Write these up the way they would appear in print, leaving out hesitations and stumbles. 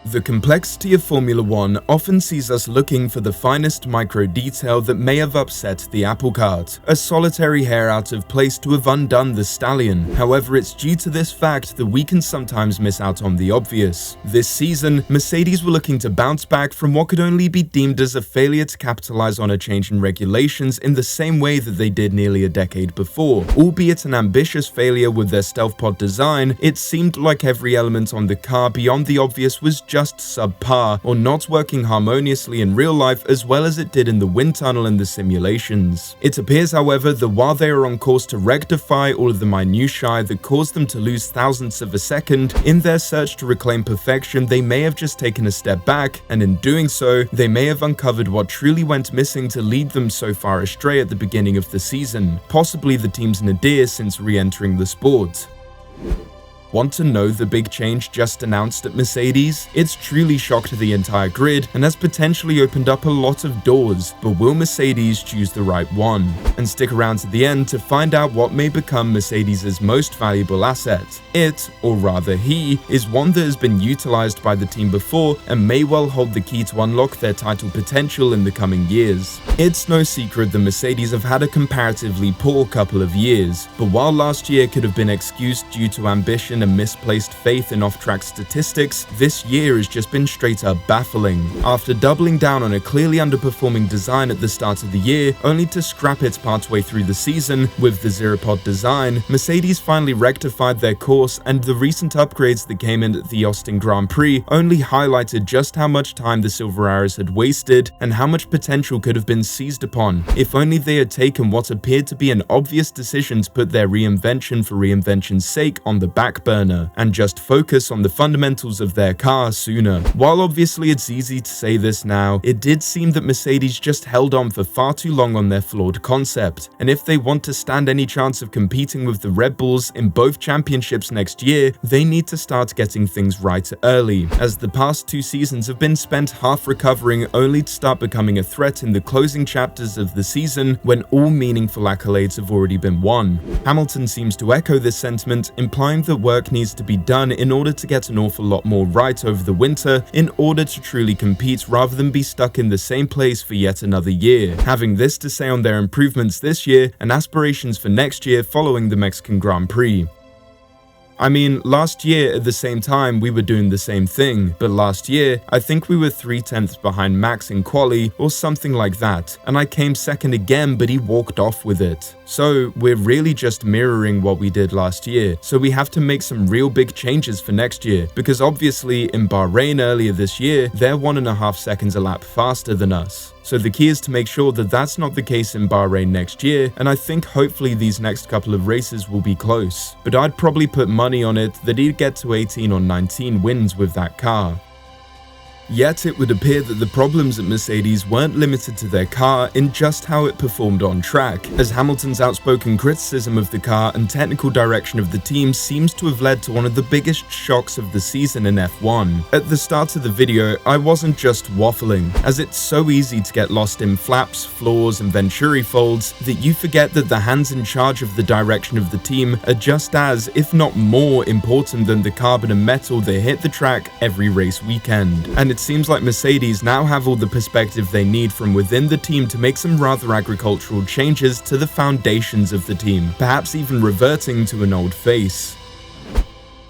The complexity of Formula One often sees us looking for the finest micro detail that may have upset the apple cart, a solitary hair out of place to have undone the stallion. However, it's due to this fact that we can sometimes miss out on the obvious. This season, Mercedes were looking to bounce back from what could only be deemed as a failure to capitalize on a change in regulations in the same way that they did nearly a decade before. Albeit an ambitious failure with their stealth pod design, it seemed like every element on the car beyond the obvious was just subpar or not working harmoniously in real life as well as it did in the wind tunnel and the simulations. It appears, however, that while they are on course to rectify all of the minutiae that caused them to lose thousandths of a second, in their search to reclaim perfection, they may have just taken a step back, and in doing so, they may have uncovered what truly went missing to lead them so far astray at the beginning of the season, possibly the team's nadir since re-entering the sport. Want to know the big change just announced at Mercedes? It's truly shocked the entire grid and has potentially opened up a lot of doors, but will Mercedes choose the right one? And stick around to the end to find out what may become Mercedes' most valuable asset. It, or rather he, is one that has been utilized by the team before and may well hold the key to unlock their title potential in the coming years. It's no secret that Mercedes have had a comparatively poor couple of years, but while last year could have been excused due to ambition and misplaced faith in off-track statistics, this year has just been straight up baffling. After doubling down on a clearly underperforming design at the start of the year, only to scrap it partway through the season with the zero-pod design, Mercedes finally rectified their course, and the recent upgrades that came in at the Austin Grand Prix only highlighted just how much time the Silver Arrows had wasted and how much potential could have been seized upon if only they had taken what appeared to be an obvious decision to put their reinvention for reinvention's sake on the back burner and just focus on the fundamentals of their car sooner. While obviously it's easy to say this now, it did seem that Mercedes just held on for far too long on their flawed concept, and if they want to stand any chance of competing with the Red Bulls in both championships next year, they need to start getting things right early, as the past 2 seasons have been spent half recovering only to start becoming a threat in the closing chapters of the season when all meaningful accolades have already been won. Hamilton seems to echo this sentiment, implying that work needs to be done in order to get an awful lot more right over the winter in order to truly compete rather than be stuck in the same place for yet another year. Having this to say on their improvements this year and aspirations for next year following the Mexican Grand Prix. I mean, last year at the same time we were doing the same thing, but last year I think we were 3/10 behind Max in quali or something like that, and I came second again but he walked off with it. So we're really just mirroring what we did last year, so we have to make some real big changes for next year, because obviously in Bahrain earlier this year, they're 1.5 seconds a lap faster than us. So the key is to make sure that that's not the case in Bahrain next year, and I think hopefully these next couple of races will be close. But I'd probably put money on it that he'd get to 18 or 19 wins with that car. Yet it would appear that the problems at Mercedes weren't limited to their car in just how it performed on track, as Hamilton's outspoken criticism of the car and technical direction of the team seems to have led to one of the biggest shocks of the season in F1. At the start of the video, I wasn't just waffling, as it's so easy to get lost in flaps, flaws, and venturi folds that you forget that the hands in charge of the direction of the team are just as, if not more, important than the carbon and metal that hit the track every race weekend. And it seems like Mercedes now have all the perspective they need from within the team to make some rather agricultural changes to the foundations of the team, perhaps even reverting to an old face.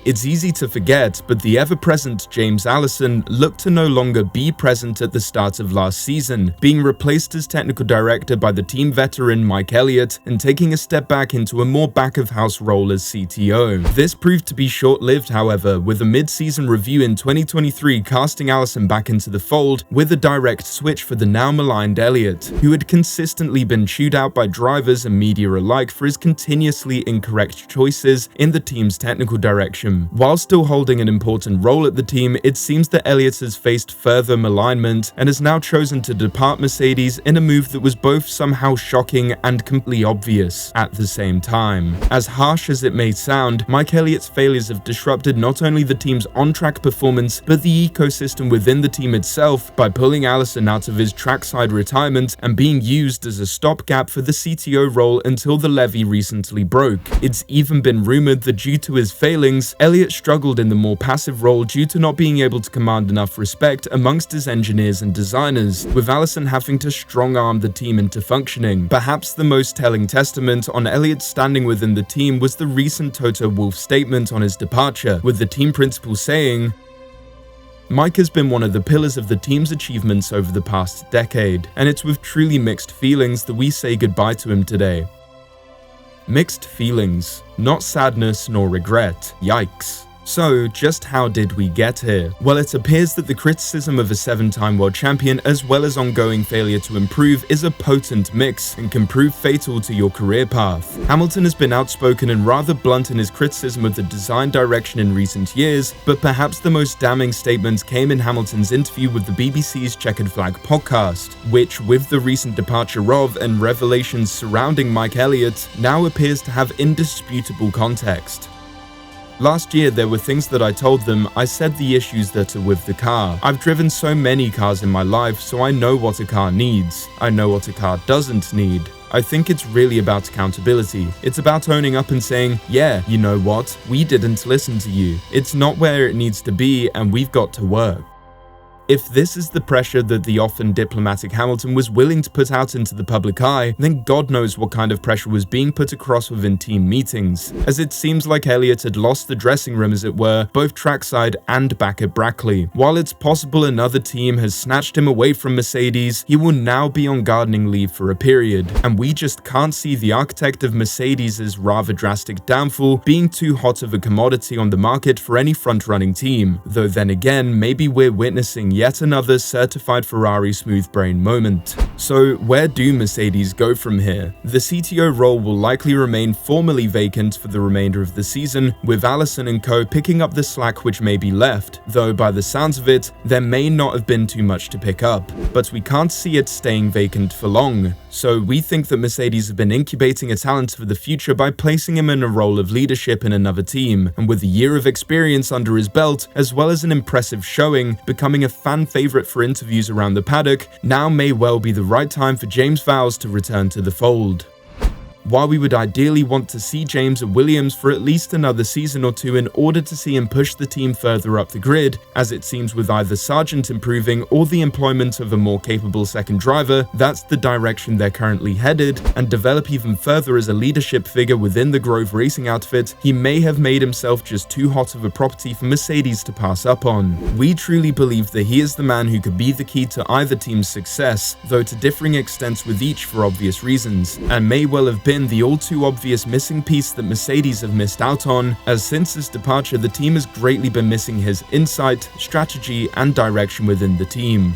It's easy to forget, but the ever-present James Allison looked to no longer be present at the start of last season, being replaced as technical director by the team veteran Mike Elliott and taking a step back into a more back-of-house role as CTO. This proved to be short-lived, however, with a mid-season review in 2023 casting Allison back into the fold with a direct switch for the now maligned Elliott, who had consistently been chewed out by drivers and media alike for his continuously incorrect choices in the team's technical direction. While still holding an important role at the team, it seems that Elliott has faced further malignment and has now chosen to depart Mercedes in a move that was both somehow shocking and completely obvious at the same time. As harsh as it may sound, Mike Elliott's failures have disrupted not only the team's on-track performance, but the ecosystem within the team itself by pulling Allison out of his trackside retirement and being used as a stopgap for the CTO role until the levee recently broke. It's even been rumored that due to his failings, Elliott struggled in the more passive role due to not being able to command enough respect amongst his engineers and designers, with Allison having to strong-arm the team into functioning. Perhaps the most telling testament on Elliott's standing within the team was the recent Toto Wolff statement on his departure, with the team principal saying, "Mike has been one of the pillars of the team's achievements over the past decade, and it's with truly mixed feelings that we say goodbye to him today." Mixed feelings, not sadness nor regret. Yikes. So, just how did we get here? Well, it appears that the criticism of a 7-time world champion as well as ongoing failure to improve is a potent mix and can prove fatal to your career path. Hamilton has been outspoken and rather blunt in his criticism of the design direction in recent years, but perhaps the most damning statement came in Hamilton's interview with the BBC's Checkered Flag podcast, which, with the recent departure of and revelations surrounding Mike Elliott, now appears to have indisputable context. "Last year, there were things that I told them. I said the issues that are with the car. I've driven so many cars in my life, so I know what a car needs. I know what a car doesn't need. I think it's really about accountability. It's about owning up and saying, yeah, you know what? We didn't listen to you. It's not where it needs to be, and we've got to work." If this is the pressure that the often diplomatic Hamilton was willing to put out into the public eye, then God knows what kind of pressure was being put across within team meetings, as it seems like Elliott had lost the dressing room as it were, both trackside and back at Brackley. While it's possible another team has snatched him away from Mercedes, he will now be on gardening leave for a period, and we just can't see the architect of Mercedes' rather drastic downfall being too hot of a commodity on the market for any front-running team, though then again, maybe we're witnessing yet another certified Ferrari smooth brain moment. So where do Mercedes go from here? The CTO role will likely remain formally vacant for the remainder of the season, with Allison and co picking up the slack which may be left, though by the sounds of it, there may not have been too much to pick up. But we can't see it staying vacant for long. So we think that Mercedes have been incubating a talent for the future by placing him in a role of leadership in another team, and with a year of experience under his belt, as well as an impressive showing, becoming a fan favorite for interviews around the paddock, now may well be the right time for James Vowles to return to the fold. While we would ideally want to see James at Williams for at least another season or two in order to see him push the team further up the grid, as it seems with either Sargent improving or the employment of a more capable second driver, that's the direction they're currently headed, and develop even further as a leadership figure within the Grove Racing outfit, he may have made himself just too hot of a property for Mercedes to pass up on. We truly believe that he is the man who could be the key to either team's success, though to differing extents with each for obvious reasons, and may well have been the all-too-obvious missing piece that Mercedes have missed out on, as since his departure the team has greatly been missing his insight, strategy, and direction within the team.